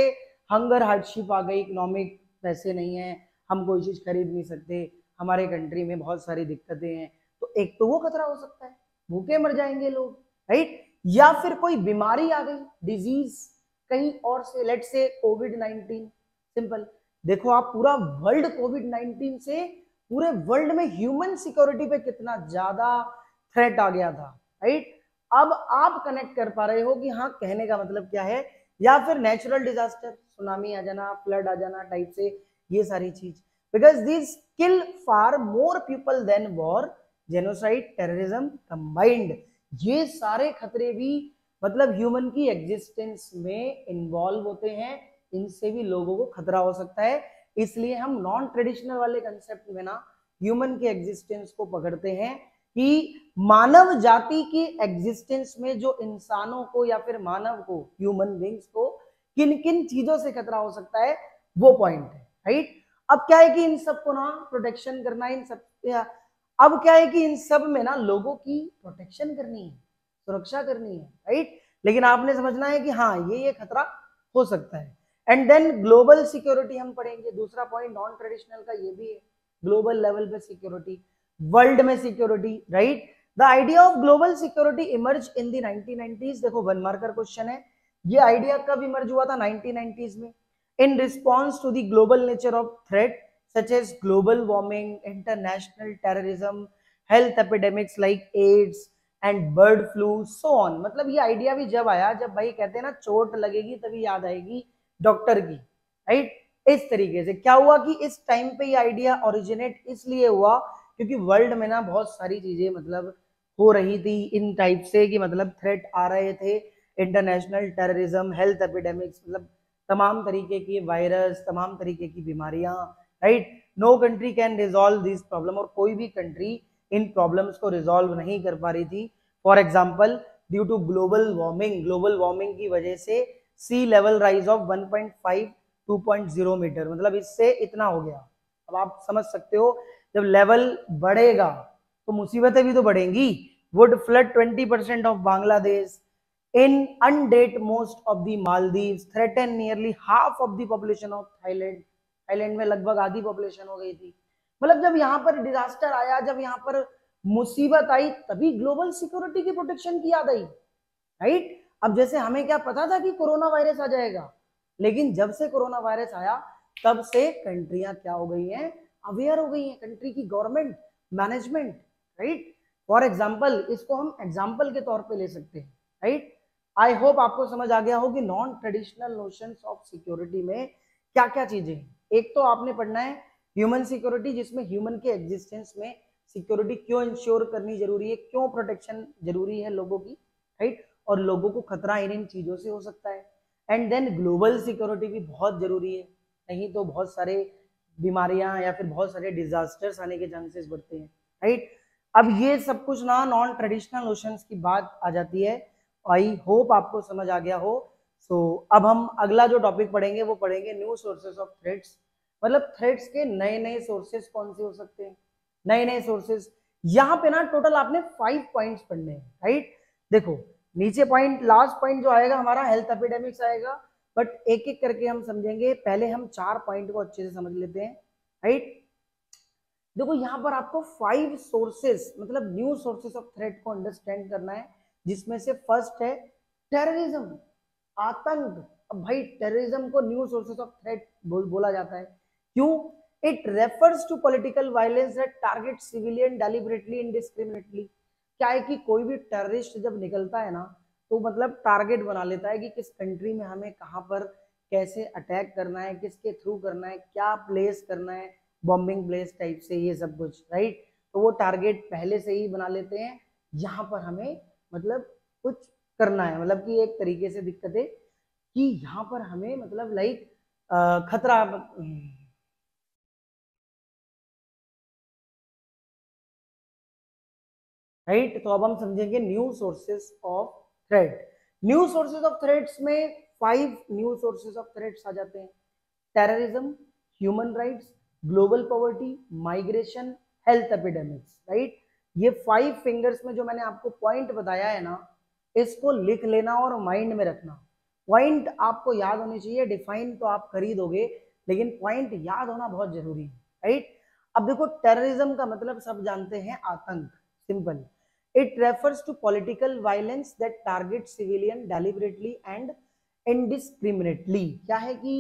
S1: हंगर हार्डशिप आ गई, इकोनॉमिक पैसे नहीं है, हम कोई चीज खरीद नहीं सकते, हमारे कंट्री में बहुत सारी दिक्कतें हैं, तो एक तो वो खतरा हो सकता है, भूखे मर जाएंगे लोग, राइट। या फिर कोई बीमारी आ गई, डिजीज कहीं और से, लेट से कोविड-19, सिंपल। देखो आप पूरा वर्ल्ड कोविड-19 से पूरे वर्ल्ड में ह्यूमन सिक्योरिटी पे कितना ज्यादा थ्रेट आ गया था, राइट। अब आप कनेक्ट कर पा रहे हो कि हाँ कहने का मतलब क्या है। या फिर नेचुरल डिजास्टर, सुनामी आ जाना, फ्लड आ जाना टाइप से, ये सारी चीज, because this kill far more people than war, genocide, terrorism combined. ये सारे खतरे भी मतलब ह्यूमन की एग्जिस्टेंस में इन्वॉल्व होते हैं, इनसे भी लोगों को खतरा हो सकता है। इसलिए हम नॉन ट्रेडिशनल वाले कंसेप्ट में ना ह्यूमन के एग्जिस्टेंस को पकड़ते हैं कि मानव जाति की एग्जिस्टेंस में जो इंसानों को या फिर मानव को, ह्यूमन बींग्स को किन किन चीजों से खतरा हो सकता है, वो पॉइंट है, राइट। अब क्या है कि इन सबको ना प्रोटेक्शन करना, इन सब, अब क्या है कि इन सब में ना लोगों की प्रोटेक्शन करनी है, सुरक्षा करनी है, राइट। लेकिन आपने समझना है कि हाँ ये खतरा हो सकता है। एंड देन ग्लोबल सिक्योरिटी हम पढ़ेंगे, दूसरा पॉइंट नॉन ट्रेडिशनल का ये भी है, ग्लोबल लेवल पे सिक्योरिटी, वर्ल्ड में security, right. The idea of global security emerge in the 1990s। देखो 1 मार्कर क्वेश्चन है, ये आइडिया कब इमर्ज हुआ था? 1990s में, in response to the global nature of threat such as global warming, international terrorism, health epidemics like AIDS and bird flu, so on। मतलब ये idea भी जब आया, जब भाई कहते हैं ना चोट लगेगी तभी याद आएगी डॉक्टर की, राइट। इस तरीके से क्या हुआ कि इस टाइम पे ये आइडिया ओरिजिनेट इसलिए हुआ क्योंकि वर्ल्ड में ना बहुत सारी चीजें मतलब हो रही थी इन टाइप से, कि मतलब थ्रेट आ रहे थे, इंटरनेशनल टेररिज्म, हेल्थ एपिडेमिक्स, मतलब तमाम तरीके की वायरस, तमाम तरीके की बीमारियां, right. No country can resolve this problem, और कोई भी कंट्री इन प्रॉब्लम्स को रिजॉल्व नहीं कर पा रही थी। For example due to global warming, global warming की वजह से sea level rise of 1.5 2.0 metre, मतलब इससे इतना हो गया। अब आप समझ सकते हो जब लेवल बढ़ेगा तो मुसीबतें भी तो बढ़ेंगी। Would flood 20% of Bangladesh, in undate most of the Maldives, threaten nearly half of the population of Thailand। Thailand में लगभग आधी पॉपुलेशन हो गई थी। मतलब जब यहाँ पर डिजास्टर आया, जब यहाँ पर मुसीबत आई, तभी ग्लोबल सिक्योरिटी की प्रोटेक्शन की याद आई, राइट। अब जैसे हमें क्या पता था कि कोरोना वायरस आ जाएगा, लेकिन जब से कोरोना वायरस आया तब से कंट्रियां क्या हो गई हैं, अवेयर हो गई हैं, कंट्री की government, management, right. For example, इसको हम एग्जाम्पल के तौर पे ले सकते हैं, राइट। आई होप आपको समझ आ गया हो कि non traditional notions of security में क्या क्या चीजें हैं। एक तो आपने पढ़ना है ह्यूमन सिक्योरिटी, जिसमें ह्यूमन के एग्जिस्टेंस में सिक्योरिटी क्यों इंश्योर करनी जरूरी है, क्यों प्रोटेक्शन जरूरी है लोगों की, राइट, और लोगों को खतरा इन चीजों से हो सकता है। एंड देन ग्लोबल सिक्योरिटी भी बहुत जरूरी है, नहीं तो बहुत सारे बीमारियां या फिर बहुत सारे डिजास्टर्स आने के चांसेस बढ़ते हैं, राइट। अब ये सब कुछ ना नॉन ट्रेडिशनल नोशंस की बात आ जाती है। आई होप आपको समझ आ गया हो। सो अब हम अगला जो टॉपिक पढ़ेंगे वो पढ़ेंगे न्यू सोर्सेस ऑफ थ्रेट्स। मतलब थ्रेट्स के नए नए सोर्सेस कौन से हो सकते हैं, नए नए सोर्सेस। यहाँ पे ना टोटल आपने 5 पॉइंट्स पढ़ने हैं, राइट। देखो नीचे पॉइंट, लास्ट पॉइंट जो आएगा हमारा हेल्थ एपिडेमिक्स आएगा, बट एक एक करके हम समझेंगे। पहले हम 4 पॉइंट को अच्छे से समझ लेते हैं, राइट। देखो यहाँ पर आपको 5 सोर्सेस, मतलब न्यू सोर्सेस ऑफ थ्रेट को अंडरस्टैंड करना है, जिसमें से फर्स्ट है टेररिज्म, आतंक। अब भाई टेररिज्म को न्यू सोर्सेस ऑफ थ्रेट बोला जाता है, क्यों? It refers to political violence that target civilian deliberately indiscriminately. क्या है कि कोई भी टेररिस्ट जब निकलता है ना, तो मतलब टारगेट बना लेता है कि किस कंट्री में हमें कहाँ पर कैसे अटैक करना है, किसके थ्रू करना है, क्या प्लेस करना है, बॉम्बिंग प्लेस टाइप से, ये सब कुछ, राइट। तो वो टारगेट पहले से ही बना लेते हैं, यहाँ पर हमें मतलब कुछ करना है, मतलब कि एक तरीके से दिक्कत है कि यहाँ पर हमें मतलब लाइक खतरा, राइट। तो अब हम समझेंगे new sources of threat. New sources of threats में 5 न्यू सोर्सेस ऑफ थ्रेट्स आ जाते हैं। Terrorism, human rights, global poverty, migration, health epidemics, right. ये 5 फिंगर्स में जो मैंने आपको पॉइंट बताया है ना, इसको लिख लेना और माइंड में रखना। पॉइंट आपको याद होने चाहिए, डिफाइन तो आप कर ही दोगे, लेकिन पॉइंट याद होना बहुत जरूरी है, राइट। अब देखो टेररिज्म का मतलब सब जानते हैं, आतंक, simple. It refers to political violence that targets civilian deliberately and indiscriminately. क्या है कि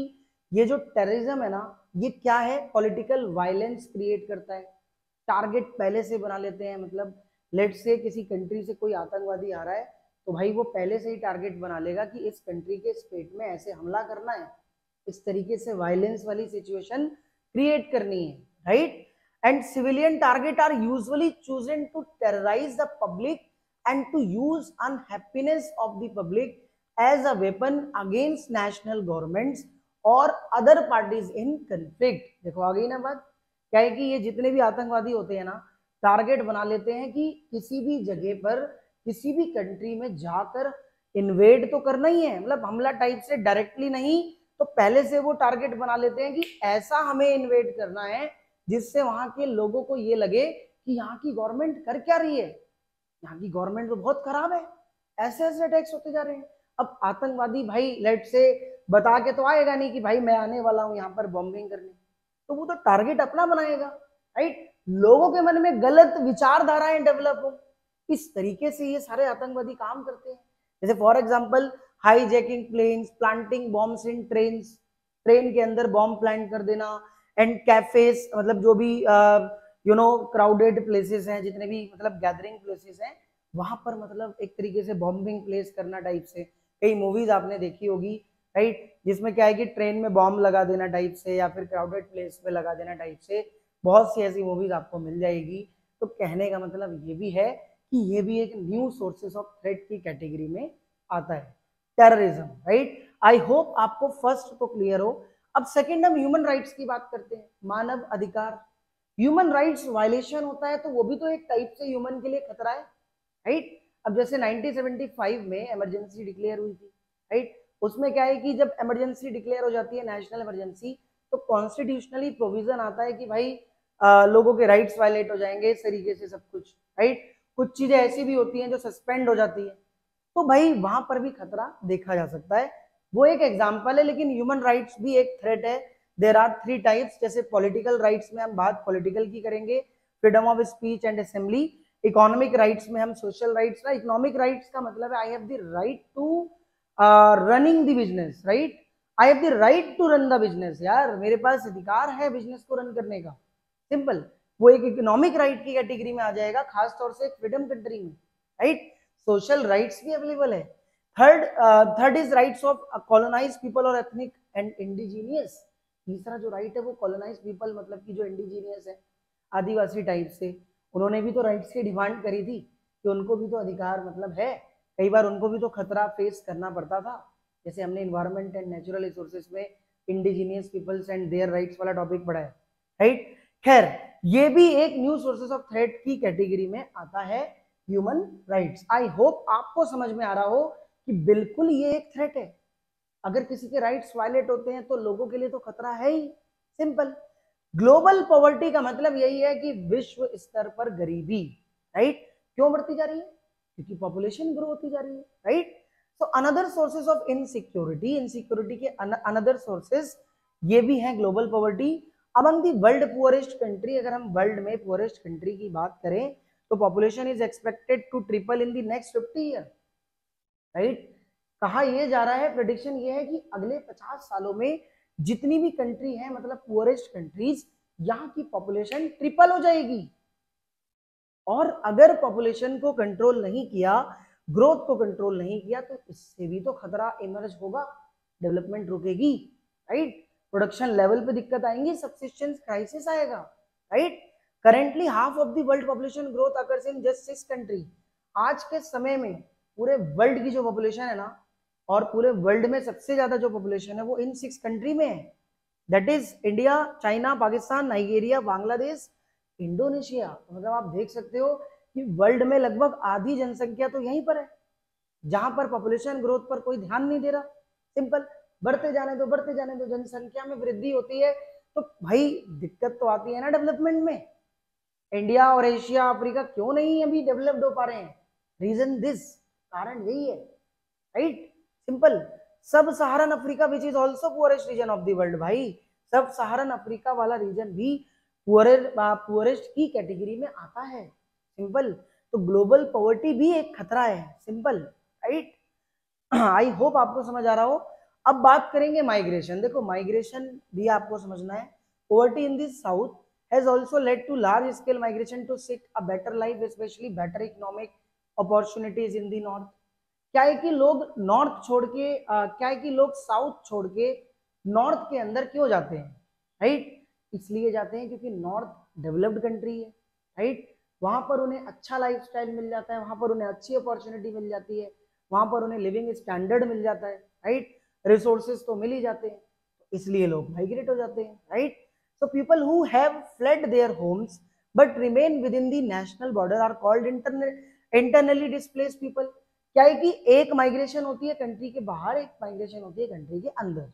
S1: ये जो टेररिज्म है ना, ये क्या है, पॉलिटिकल वायलेंस क्रिएट करता है, टारगेट पहले से बना लेते हैं। मतलब लेट से किसी कंट्री से कोई आतंकवादी आ रहा है तो भाई वो पहले से ही टारगेट बना लेगा कि इस कंट्री के स्टेट में ऐसे हमला करना है, इस तरीके से वायलेंस वाली सिचुएशन क्रिएट करनी है, right. And civilian target are usually chosen to terrorize the public and to use unhappiness of the public as a weapon against national governments or other parties in conflict। देखो आ गई ना बात, क्या है कि ये जितने भी आतंकवादी होते हैं ना, टारगेट बना लेते हैं कि किसी भी जगह पर किसी भी कंट्री में जाकर इन्वेड तो करना ही है, मतलब हमला टाइप से डायरेक्टली नहीं, तो पहले से वो टारगेट बना लेते हैं कि ऐसा हमें इन्वेड करना है जिससे वहां के लोगों को ये लगे कि यहाँ की गवर्नमेंट कर क्या रही है, यहाँ की गवर्नमेंट तो बहुत खराब है, ऐसे ऐसे अटैक्स होते जा रहे हैं। अब आतंकवादी भाई लेट से बता के तो आएगा नहीं कि भाई मैं आने वाला हूं यहाँ पर बॉम्बिंग करने, तो वो तो टारगेट अपना बनाएगा, राइट। लोगों के मन में गलत विचारधाराएं डेवलप हो, इस तरीके से ये सारे आतंकवादी काम करते हैं। जैसे for example hijacking planes, planting bombs in trains, train के अंदर बॉम्ब प्लांट कर देना, एंड कैफेज, मतलब जो भी क्राउडेड प्लेसेस हैं, जितने भी मतलब गैदरिंग प्लेसेस हैं, वहां पर मतलब एक तरीके से बॉम्बिंग प्लेस करना टाइप से। कई मूवीज आपने देखी होगी, राइट, जिसमें क्या है कि ट्रेन में बॉम्ब लगा देना टाइप से या फिर क्राउडेड प्लेस पे लगा देना टाइप से, बहुत सी ऐसी मूवीज आपको मिल जाएगी। तो कहने का मतलब ये भी है कि ये भी एक न्यू सोर्सेस ऑफ थ्रेट की कैटेगरी में आता है, टेररिज्म, राइट। आई होप आपको फर्स्ट तो क्लियर हो। अब सेकंड हम ह्यूमन राइट्स की बात करते हैं, मानव अधिकार। ह्यूमन राइट्स वायलेशन होता है तो वो भी तो एक टाइप से ह्यूमन के लिए खतरा है, राइट। अब जैसे 1975 में इमरजेंसी डिक्लेयर हुई थी, राइट, उसमें क्या है कि जब इमरजेंसी डिक्लेयर हो जाती है, नेशनल इमरजेंसी, तो कॉन्स्टिट्यूशनली प्रोविजन आता है कि भाई लोगों के राइट्स वायलेट हो जाएंगे, इस तरीके से सब कुछ, राइट। कुछ चीजें ऐसी भी होती हैं जो सस्पेंड हो जाती है, तो भाई वहां पर भी खतरा देखा जा सकता है, वो एक एग्जाम्पल है। लेकिन ह्यूमन राइट्स भी एक थ्रेट है। There are 3 types. जैसे पॉलिटिकल राइट्स में हम बात पॉलिटिकल की करेंगे, freedom of speech and assembly. Economic rights में हम सोशल राइट्स ना, इकोनॉमिक राइट्स का मतलब है I have the right to running the business, right, I have the right to run the business, यार मेरे पास अधिकार है बिजनेस को रन करने का, सिंपल। वो एक इकोनॉमिक राइट की कैटेगरी में आ जाएगा, खासतौर से फ्रीडम कंट्री में, राइट। सोशल राइट्स भी अवेलेबल है। Third is rights of colonize people और एथनिक एंड इंडिजीनियस। तीसरा जो राइट है वो कॉलोनाइज पीपल, मतलब कि जो इंडिजीनियस है, आदिवासी टाइप से, उन्होंने भी तो राइट्स की डिमांड करी थी कि उनको भी तो अधिकार मतलब है, कई बार उनको भी तो खतरा फेस करना पड़ता था। जैसे हमने इन्वायरमेंट एंड नेचुरल रिसोर्सेज में indigenous peoples and their rights वाला टॉपिक पढ़ा है, राइट। खैर, ये भी एक न्यू सोर्सेस ऑफ थ्रेट की कैटेगरी में आता है, ह्यूमन राइट्स। आई होप आपको समझ में आ रहा हो कि बिल्कुल ये एक थ्रेट है। अगर किसी के राइट्स वायलेट होते हैं तो लोगों के लिए तो खतरा है ही, सिंपल। ग्लोबल पॉवर्टी का मतलब यही है कि विश्व स्तर पर गरीबी, राइट, क्यों बढ़ती जा रही है, क्योंकि पॉपुलेशन ग्रो होती जा रही है, right. So another sources of insecurity, insecurity के अनदर सोर्सेज ये भी हैं global poverty. Among the world poorest country, अगर हम वर्ल्ड में पुअरेस्ट कंट्री की बात करें तो population is expected to triple in the next 50 year, right. कहा यह जा रहा है, प्रेडिक्शन ये है कि अगले 50 सालों में जितनी भी कंट्री है, मतलब पुअरेस्ट कंट्रीज, यहाँ की पॉपुलेशन ट्रिपल हो जाएगी। और अगर पॉपुलेशन को कंट्रोल नहीं किया, ग्रोथ को कंट्रोल नहीं किया, तो इससे भी तो खतरा इमर्ज होगा, डेवलपमेंट रुकेगी, राइट। प्रोडक्शन लेवल पे दिक्कत आएंगी, सब्सिस्टेंस क्राइसिस आएगा, right. Currently half of the world population growth occurs in just 6 country. आज के समय में पूरे वर्ल्ड की जो पॉपुलेशन है ना, और पूरे वर्ल्ड में सबसे ज्यादा जो पॉपुलेशन है वो इन 6 कंट्री में है, that is India, China, Pakistan, Nigeria, Bangladesh, Indonesia. तो मतलब आप देख सकते हो कि वर्ल्ड में लगभग आधी जनसंख्या तो यहीं पर है, जहां पर पॉपुलेशन ग्रोथ पर कोई ध्यान नहीं दे रहा, सिंपल। बढ़ते जाने दो, बढ़ते जाने दो, जनसंख्या में वृद्धि होती है तो भाई दिक्कत तो आती है ना डेवलपमेंट में। इंडिया और एशिया, अफ्रीका क्यों नहीं अभी डेवलप्ड हो पा रहे हैं? रीजन दिस, कारण यही है, right, simple. Sub Saharan Africa which is also poorest region of the world, भाई सब सहारन अफ्रीका वाला रीजन भी पुअरेस्ट की कैटेगरी में आता है, सिंपल। तो ग्लोबल पॉवर्टी भी एक खतरा है, सिंपल, राइट। आई होप आपको समझ आ रहा हो। अब बात करेंगे माइग्रेशन। देखो माइग्रेशन भी आपको समझना है। Poverty in the south has also led to large scale migration to seek a better life, especially better economic opportunities in the north। क्या है कि लोग नॉर्थ छोड़ के क्या है कि लोग साउथ छोड़ के नॉर्थ के अंदर क्यों जाते हैं, राइट। इसलिए जाते हैं क्योंकि नॉर्थ डेवलप्ड कंट्री है, राइट। वहां पर उन्हें अच्छा लाइफस्टाइल मिल जाता है, वहां पर उन्हें अच्छी अपॉर्चुनिटी मिल जाती है, वहां पर उन्हें लिविंग स्टैंडर्ड मिल जाता है, राइट। रिसोर्सेज तो मिल ही जाते हैं, इसलिए लोग माइग्रेट हो जाते हैं, right. So people who have fled their homes but remain within the national border are called internally displaced people। क्या है कि एक माइग्रेशन होती है कंट्री के बाहर, एक माइग्रेशन होती है कंट्री के अंदर,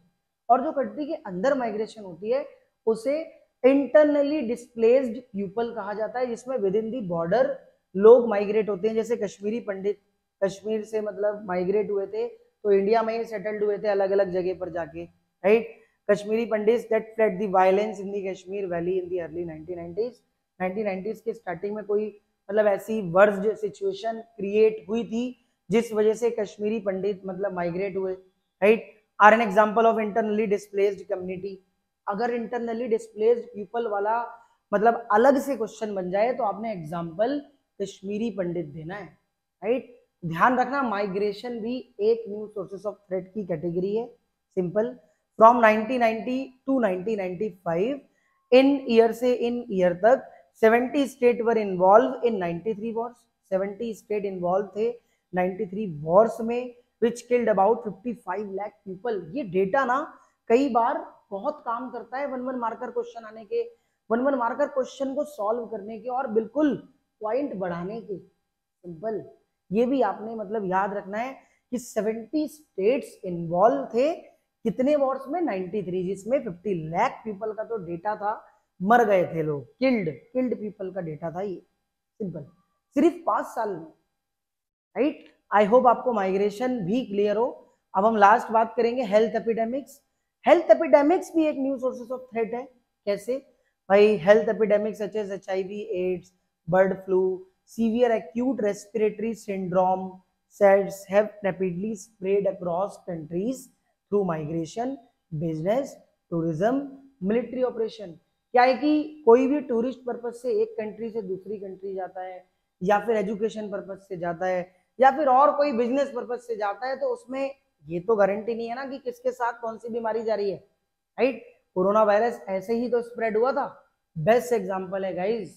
S1: और जो कंट्री के अंदर माइग्रेशन होती है उसे इंटरनली डिस्प्लेस्ड पीपल कहा जाता है, जिसमें विद इन दी बॉर्डर लोग माइग्रेट होते हैं। जैसे कश्मीरी पंडित कश्मीर से मतलब माइग्रेट हुए थे तो इंडिया में ही सेटल्ड हुए थे अलग अलग जगह पर जाके, right. Kashmiri Pandit that fled the violence in the Kashmir Valley in the early 1990s के स्टार्टिंग में कोई मतलब ऐसी वर्स्ट सिचुएशन क्रिएट हुई थी जिस वजह से कश्मीरी पंडित मतलब माइग्रेट हुए, right. Are an example of internally displaced community. अगर इंटरनली डिस्प्लेस्ड पीपल वाला मतलब अलग से क्वेश्चन बन जाए तो आपने एग्जांपल कश्मीरी पंडित देना है, राइट। ध्यान रखना माइग्रेशन भी एक न्यू सोर्सेस ऑफ थ्रेट की कैटेगरी है, simple. From 1990 to 1995 in year से इन ईयर तक 70 state were involve in 93 wars. 70 state involve थे 93 वॉर्स में, which killed about 55 lakh people. ये डेटा ना कई बार बहुत काम करता है वन मार्कर क्वेश्चन आने के, वन मार्कर क्वेश्चन को सॉल्व करने के और बिल्कुल पॉइंट बढ़ाने के, सिंपल। ये भी आपने मतलब याद रखना है कि 70 स्टेट्स इन्वॉल्व थे कितने वॉर्स में, 93, जिसमें 50 लाख पीपल का तो डेटा था, मर गए थे लोग, किल्ड पीपल का डेटा था ये, सिंपल, सिर्फ 5 साल में, राइट। आई होप आपको माइग्रेशन भी क्लियर हो। अब हम लास्ट बात करेंगे हेल्थ एपिडेमिक्स। हेल्थ एपिडेमिक्स भी एक न्यू सोर्सेस ऑफ थ्रेट है। कैसे भाई, health epidemics such as HIV, AIDS, bird flu, severe acute respiratory syndrome, SARS have rapidly spread across countries through migration, business, tourism, military operation. क्या है कि कोई भी टूरिस्ट पर्पज से एक कंट्री से दूसरी कंट्री जाता है, या फिर एजुकेशन पर्पज से जाता है, या फिर और कोई बिजनेस पर्पज से जाता है, तो उसमें ये तो गारंटी नहीं है ना कि किसके साथ कौन सी बीमारी जा रही है, राइट। कोरोना वायरस ऐसे ही तो स्प्रेड हुआ था, बेस्ट एग्जाम्पल है गाइज,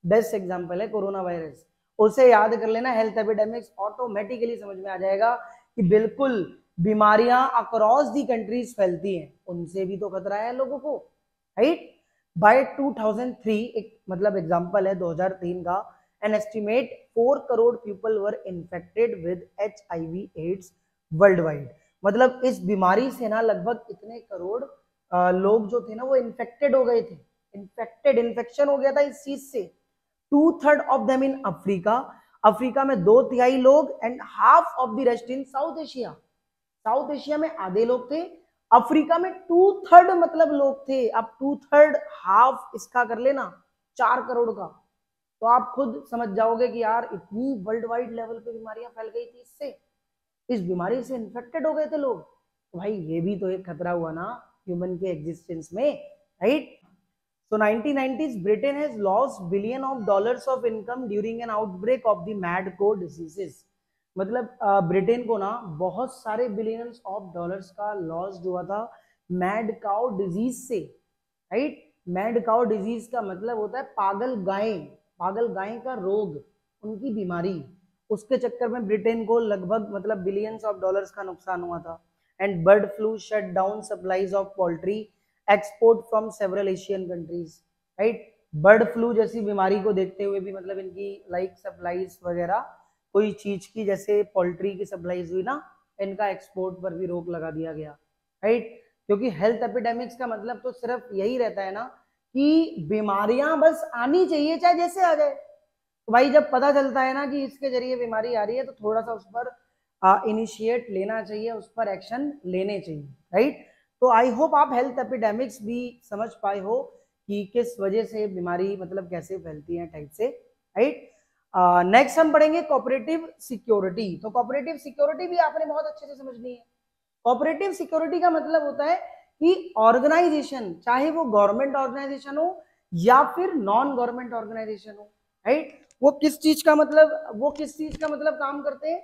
S1: बेस्ट एग्जाम्पल है कोरोना वायरस। उसे याद कर लेना, हेल्थ एपिडेमिक्स ऑटोमेटिकली समझ में आ जाएगा कि बिल्कुल बीमारियां अक्रॉस दी कंट्रीज फैलती हैं, उनसे भी तो खतरा है लोगों को, राइट। बाय 2003 एक मतलब एग्जांपल है 2003 का, an estimate 4 crore people were infected with HIV AIDS worldwide. मतलब इस बीमारी से ना लगभग इतने करोड़ लोग जो थे ना वो इन्फेक्टेड हो गए थे, इन्फेक्शन हो गया था इस चीज से। 2/3 of them in Africa, Africa में 2/3 लोग, and half of the rest in south Asia, south Asia में आधे लोग थे, अफ्रीका में 2/3 मतलब लोग थे। अब 2/3 हाफ इसका कर लेना 4 करोड़ का, तो आप खुद समझ जाओगे कि यार इतनी वर्ल्ड वाइड लेवल पे बीमारियां फैल गई थी, इससे इस बीमारी से इन्फेक्टेड हो गए थे लोग। तो भाई ये भी तो एक खतरा हुआ ना ह्यूमन के एग्जिस्टेंस में, right. So 1990s Britain has lost billion of dollars of income during an outbreak of the mad cow diseases। मतलब ब्रिटेन को ना बहुत सारे बिलियंस ऑफ डॉलर्स का लॉस हुआ था मैड काउ डिजीज से, राइट। मैड काउ डिजीज का मतलब होता है पागल गाय का रोग, उनकी बीमारी, उसके चक्कर में ब्रिटेन को लगभग मतलब बिलियंस ऑफ डॉलर्स का नुकसान हुआ था। And bird flu shut down supplies of poultry export from several Asian countries, right. Bird flu जैसी बीमारी को देखते हुए भी मतलब इनकी लाइक सप्लाईज वगैरह कोई चीज की, जैसे पोल्ट्री की सप्लाईज हुई ना, इनका एक्सपोर्ट पर भी रोक लगा दिया गया, राइट। क्योंकि हेल्थ एपिडेमिक्स का मतलब तो सिर्फ यही रहता है ना कि बीमारियां बस आनी चाहिए चाहे जैसे आ जाए। तो भाई जब पता चलता है ना कि इसके जरिए बीमारी आ रही है तो थोड़ा सा उस पर इनिशिएट लेना चाहिए, उस पर एक्शन लेने चाहिए, राइट। तो आई होप आप हेल्थ एपिडेमिक्स भी समझ पाए हो कि किस वजह से बीमारी मतलब कैसे फैलती है टाइप से, राइट। नेक्स्ट हम पढ़ेंगे कोऑपरेटिव सिक्योरिटी। तो कोऑपरेटिव सिक्योरिटी भी आपने बहुत अच्छे से समझनी है। कोऑपरेटिव सिक्योरिटी का मतलब होता है कि ऑर्गेनाइजेशन, चाहे वो गवर्नमेंट ऑर्गेनाइजेशन हो या फिर नॉन गवर्नमेंट ऑर्गेनाइजेशन हो, राइट, वो किस चीज का मतलब काम करते हैं,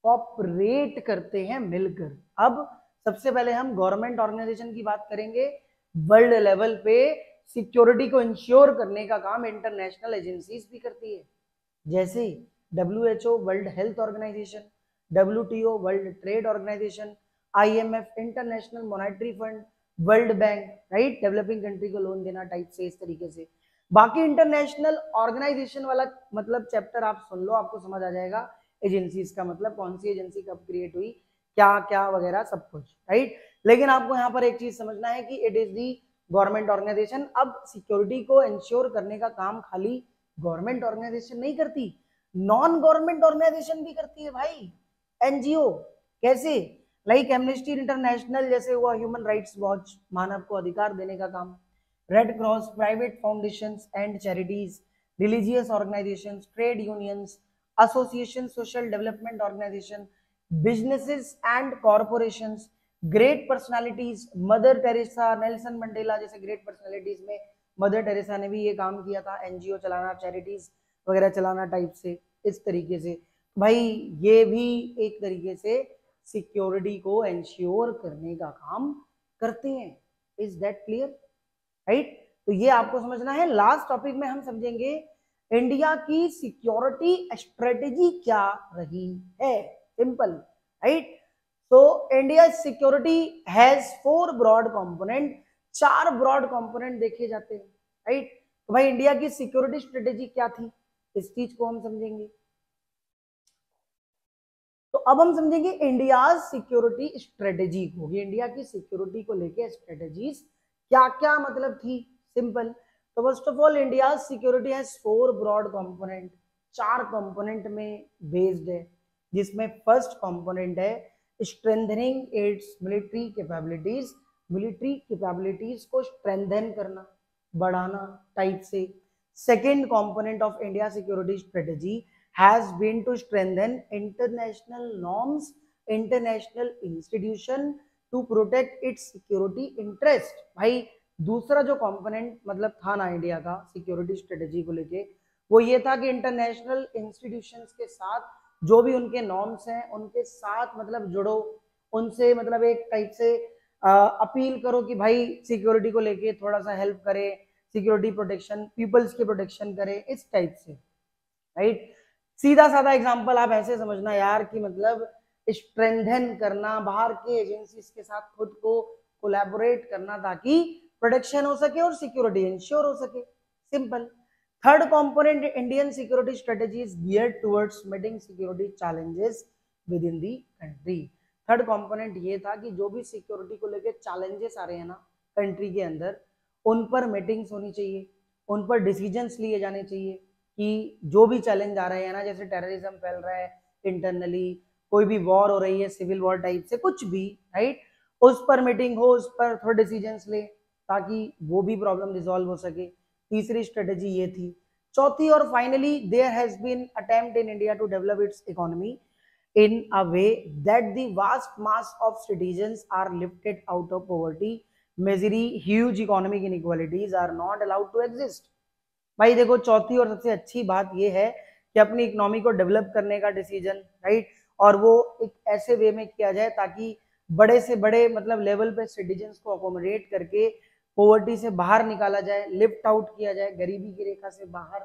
S1: कॉपरेट करते हैं मिलकर। अब सबसे पहले हम गवर्नमेंट ऑर्गेनाइजेशन की बात करेंगे। वर्ल्ड लेवल पे सिक्योरिटी को इंश्योर करने का काम इंटरनेशनल एजेंसीज भी करती है, जैसे WHO world health organisation, WTO world trade organisation, IMF international monetary fund, world bank, right, developing country को लोन देना टाइप से, इस तरीके से। बाकी इंटरनेशनल ऑर्गेनाइजेशन वाला मतलब चैप्टर आप सुन लो, आपको समझ आ जाएगा एजेंसीज का मतलब, कौन सी एजेंसी कब क्रिएट हुई, क्या क्या वगैरह सब कुछ, राइट। लेकिन आपको यहाँ पर एक चीज समझना है कि it is the government organisation. अब सिक्योरिटी को इंश्योर करने का काम खाली गवर्नमेंट ऑर्गेनाइजेशन नहीं करती, नॉन गवर्नमेंट ऑर्गेनाइजेशन भी करती है भाई, NGO। कैसे? लाइक एमनेस्टी इंटरनेशनल जैसे हुआ, ह्यूमन राइट्स वॉच, मानव को अधिकार देने का काम, Red Cross, private foundations and charities, religious organisations, trade unions, association, social development organisation, businesses and corporations, great personalities, Mother Teresa, Nelson Mandela जैसे ग्रेट पर्सनालिटीज में Mother Teresa ने भी ये काम किया था, NGO चलाना, चैरिटीज वगैरह चलाना टाइप से, इस तरीके से। भाई ये भी एक तरीके से सिक्योरिटी को इंश्योर करने का काम करते हैं। Is that clear, right? तो ये आपको समझना है। लास्ट टॉपिक में हम समझेंगे इंडिया की सिक्योरिटी स्ट्रेटेजी क्या रही है, सिंपल, राइट। तो India security has 4 broad component, 4 broad component देखे जाते हैं, राइट। तो भाई इंडिया की सिक्योरिटी स्ट्रेटेजी क्या थी, इस चीज को हम समझेंगे। तो अब हम समझेंगे इंडिया सिक्योरिटी स्ट्रेटेजी को, इंडिया की सिक्योरिटी को लेके स्ट्रेटेजीज क्या क्या मतलब थी, सिंपल। तो first of all India security has 4 broad component, 4 component में बेस्ड है, जिसमें फर्स्ट कंपोनेंट है strengthening its military capabilities, military capabilities को स्ट्रेंथन करना, बढ़ाना टाइप से। Second component of India security strategy has been to strengthen international norms, international institution to protect its security interest। भाई दूसरा जो कंपोनेंट मतलब था ना इंडिया का सिक्योरिटी स्ट्रेटेजी को लेके, वो ये था कि इंटरनेशनल इंस्टीट्यूशंस के साथ जो भी उनके नॉर्म्स हैं उनके साथ मतलब जुड़ो, उनसे मतलब एक टाइप से अपील करो कि भाई सिक्योरिटी को लेके थोड़ा सा हेल्प करे, सिक्योरिटी प्रोटेक्शन, पीपल्स की प्रोटेक्शन करे, इस टाइप से, राइट। सीधा साधा एग्जांपल आप ऐसे समझना यार कि मतलब स्ट्रेंथन करना, बाहर के एजेंसीज के साथ खुद को कोलैबोरेट करना ताकि प्रोटेक्शन हो सके और सिक्योरिटी इंश्योर हो सके, simple. Third component Indian security strategy is geared towards meeting security challenges with in the country. Third component ये था कि जो भी सिक्योरिटी को लेकर चैलेंजेस आ रहे हैं ना कंट्री के अंदर, उन पर मीटिंग्स होनी चाहिए, उन पर डिसीजंस लिए जाने चाहिए कि जो भी चैलेंज आ रहे हैं ना, जैसे टेररिज्म फैल रहा है इंटरनली, कोई भी वॉर हो रही है सिविल वॉर टाइप से कुछ भी, राइट, उस पर मीटिंग हो, उस पर थोड़े डिसीजंस ले ताकि वो भी प्रॉब्लम रिजॉल्व हो सके। तीसरी स्ट्रेटेजी ये थी। चौथी और finally there has been attempt in India to develop its economy in a way that the vast mass of citizens are lifted out of poverty, misery, huge economic inequalities are not allowed to exist। भाई देखो चौथी और सबसे अच्छी बात ये है कि अपनी इकोनॉमी को डेवलप करने का डिसीजन, राइट, और वो एक ऐसे वे में किया जाए ताकि बड़े से बड़े मतलब लेवल पे सिटीजन्स को अकोमोडेट करके पॉवर्टी से बाहर निकाला जाए, लिफ्ट आउट किया जाए गरीबी की रेखा से बाहर,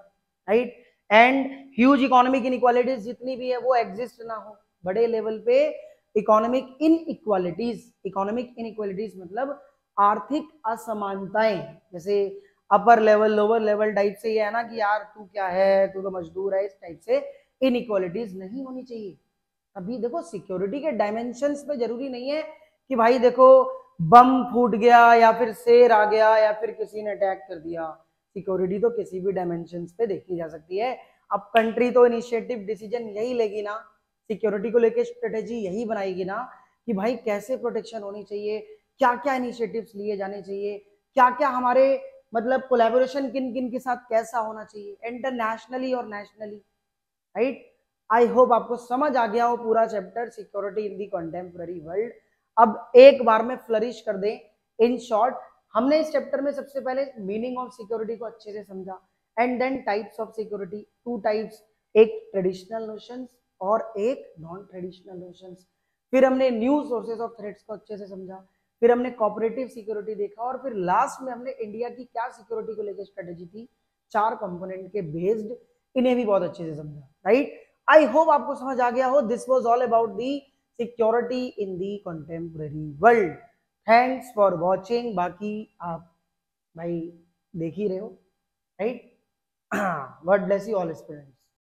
S1: right, and huge economic inequalities जितनी भी है वो एग्जिस्ट ना हो बड़े लेवल पे। इकोनॉमिक इनइक्वालिटीज मतलब आर्थिक असमानताएं, जैसे upper level lower level type से ये है ना कि यार तू क्या है, तू तो मजदूर है, इस टाइप से इनइक्वालिटीज नहीं होनी चाहिए। अभी देखो सिक्योरिटी के डायमेंशंस पे जरूरी नहीं है कि भाई देखो बम फूट गया या फिर शेर आ गया या फिर किसी ने अटैक कर दिया, सिक्योरिटी तो किसी भी डायमेंशंस पे देखी जा सकती है। अब कंट्री तो इनिशिएटिव डिसीजन यही लेगी ना, सिक्योरिटी को लेकर स्ट्रेटेजी यही बनाएगी ना कि भाई कैसे प्रोटेक्शन होनी चाहिए, क्या क्या इनिशिएटिव्स लिए जाने चाहिए, क्या क्या हमारे मतलब कोलैबोरेशन किन किन के साथ कैसा होना चाहिए इंटरनेशनली और नेशनली, राइट। आई होप आपको समझ आ गया हो पूरा chapter security in the contemporary world. अब एक बार में फ्लरिश कर दें। इन शॉर्ट, हमने इस चैप्टर में सबसे पहले मीनिंग ऑफ सिक्योरिटी को अच्छे से समझा, and then types of security, two types, एक ट्रेडिशनल नोशंस और एक नॉन ट्रेडिशनल नोशंस। फिर हमने न्यू सोर्सेज ऑफ थ्रेट्स को अच्छे से समझा, फिर हमने कोऑपरेटिव सिक्योरिटी देखा, और फिर लास्ट में हमने इंडिया की क्या सिक्योरिटी को लेकर स्ट्रेटेजी थी, 4 कंपोनेंट के बेस्ड, इन्हें भी बहुत अच्छे से समझा, राइट। आई होप आपको समझ आ गया हो। This was all about the security in the contemporary world. Thanks for watching. बाकी आप भाई देख ही रहे हो, right. God bless you all student.